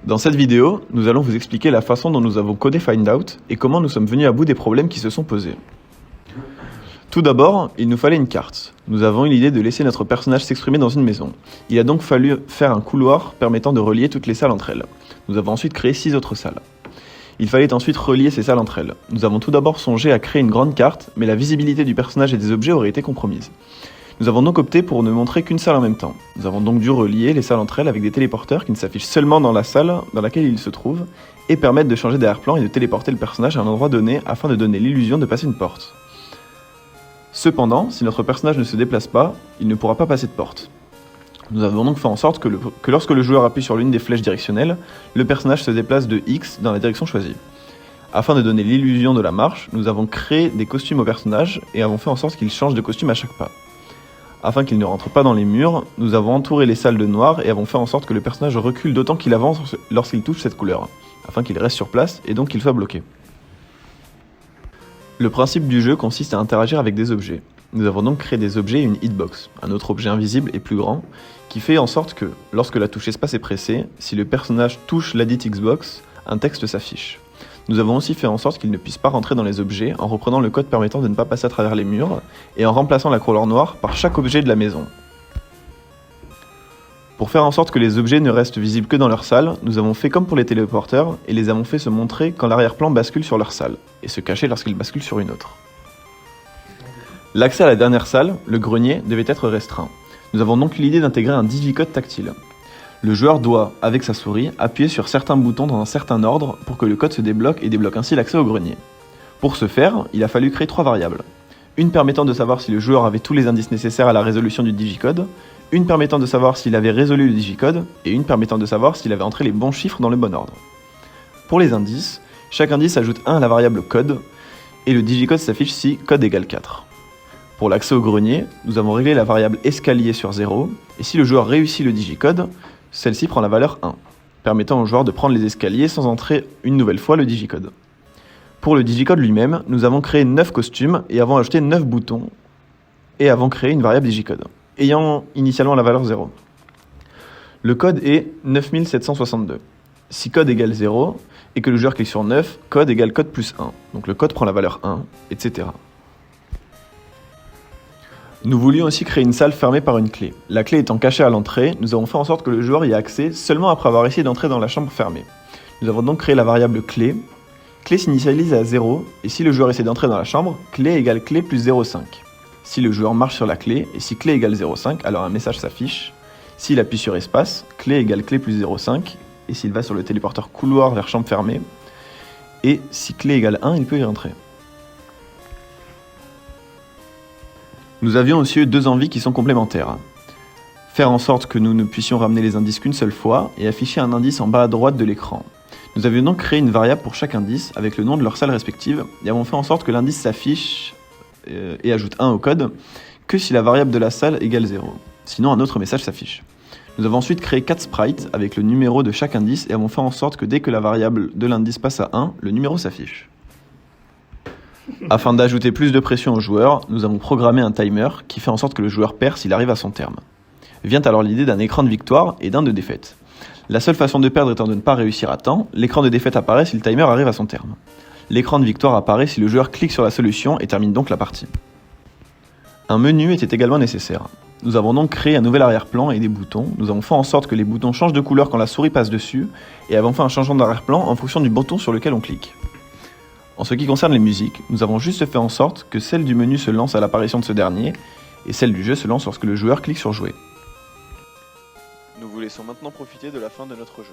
Dans cette vidéo, nous allons vous expliquer la façon dont nous avons codé FindOut et comment nous sommes venus à bout des problèmes qui se sont posés. Tout d'abord, il nous fallait une carte. Nous avons eu l'idée de laisser notre personnage s'exprimer dans une maison. Il a donc fallu faire un couloir permettant de relier toutes les salles entre elles. Nous avons ensuite créé 6 autres salles. Il fallait ensuite relier ces salles entre elles. Nous avons tout d'abord songé à créer une grande carte, mais la visibilité du personnage et des objets aurait été compromise. Nous avons donc opté pour ne montrer qu'une salle en même temps. Nous avons donc dû relier les salles entre elles avec des téléporteurs qui ne s'affichent seulement dans la salle dans laquelle ils se trouvent et permettent de changer d'arrière-plan et de téléporter le personnage à un endroit donné afin de donner l'illusion de passer une porte. Cependant, si notre personnage ne se déplace pas, il ne pourra pas passer de porte. Nous avons donc fait en sorte que lorsque le joueur appuie sur l'une des flèches directionnelles, le personnage se déplace de X dans la direction choisie. Afin de donner l'illusion de la marche, nous avons créé des costumes au personnage et avons fait en sorte qu'il change de costume à chaque pas. Afin qu'il ne rentre pas dans les murs, nous avons entouré les salles de noir et avons fait en sorte que le personnage recule d'autant qu'il avance lorsqu'il touche cette couleur, afin qu'il reste sur place et donc qu'il soit bloqué. Le principe du jeu consiste à interagir avec des objets. Nous avons donc créé des objets et une hitbox, un autre objet invisible et plus grand, qui fait en sorte que, lorsque la touche espace est pressée, si le personnage touche ladite Xbox, un texte s'affiche. Nous avons aussi fait en sorte qu'il ne puisse pas rentrer dans les objets en reprenant le code permettant de ne pas passer à travers les murs et en remplaçant la couleur noire par chaque objet de la maison. Pour faire en sorte que les objets ne restent visibles que dans leur salle, nous avons fait comme pour les téléporteurs et les avons fait se montrer quand l'arrière-plan bascule sur leur salle et se cacher lorsqu'il bascule sur une autre. L'accès à la dernière salle, le grenier, devait être restreint. Nous avons donc eu l'idée d'intégrer un digicode tactile. Le joueur doit, avec sa souris, appuyer sur certains boutons dans un certain ordre pour que le code se débloque et débloque ainsi l'accès au grenier. Pour ce faire, il a fallu créer 3 variables. Une permettant de savoir si le joueur avait tous les indices nécessaires à la résolution du digicode, une permettant de savoir s'il avait résolu le digicode, et une permettant de savoir s'il avait entré les bons chiffres dans le bon ordre. Pour les indices, chaque indice ajoute 1 à la variable code, et le digicode s'affiche si code égale 4. Pour l'accès au grenier, nous avons réglé la variable escalier sur 0, et si le joueur réussit le digicode, celle-ci prend la valeur 1, permettant au joueur de prendre les escaliers sans entrer une nouvelle fois le digicode. Pour le digicode lui-même, nous avons créé 9 costumes et avons ajouté 9 boutons, et avons créé une variable digicode, ayant initialement la valeur 0. Le code est 9762. Si code égale 0, et que le joueur clique sur 9, code égale code plus 1. Donc le code prend la valeur 1, etc. Nous voulions aussi créer une salle fermée par une clé. La clé étant cachée à l'entrée, nous avons fait en sorte que le joueur y ait accès seulement après avoir essayé d'entrer dans la chambre fermée. Nous avons donc créé la variable clé. Clé s'initialise à 0, et si le joueur essaie d'entrer dans la chambre, clé égale clé plus 0,5. Si le joueur marche sur la clé, et si clé égale 0,5, alors un message s'affiche. S'il appuie sur espace, clé égale clé plus 0,5, et s'il va sur le téléporteur couloir vers chambre fermée, et si clé égale 1, il peut y rentrer. Nous avions aussi eu 2 envies qui sont complémentaires. Faire en sorte que nous ne puissions ramener les indices qu'une seule fois et afficher un indice en bas à droite de l'écran. Nous avions donc créé une variable pour chaque indice avec le nom de leur salle respective et avons fait en sorte que l'indice s'affiche et ajoute 1 au code que si la variable de la salle égale 0. Sinon un autre message s'affiche. Nous avons ensuite créé 4 sprites avec le numéro de chaque indice et avons fait en sorte que dès que la variable de l'indice passe à 1, le numéro s'affiche. Afin d'ajouter plus de pression au joueur, nous avons programmé un timer qui fait en sorte que le joueur perd s'il arrive à son terme. Vient alors l'idée d'un écran de victoire et d'un de défaite. La seule façon de perdre étant de ne pas réussir à temps, l'écran de défaite apparaît si le timer arrive à son terme. L'écran de victoire apparaît si le joueur clique sur la solution et termine donc la partie. Un menu était également nécessaire. Nous avons donc créé un nouvel arrière-plan et des boutons. Nous avons fait en sorte que les boutons changent de couleur quand la souris passe dessus et avons fait un changement d'arrière-plan en fonction du bouton sur lequel on clique. En ce qui concerne les musiques, nous avons juste fait en sorte que celle du menu se lance à l'apparition de ce dernier, et celle du jeu se lance lorsque le joueur clique sur jouer. Nous vous laissons maintenant profiter de la fin de notre jeu.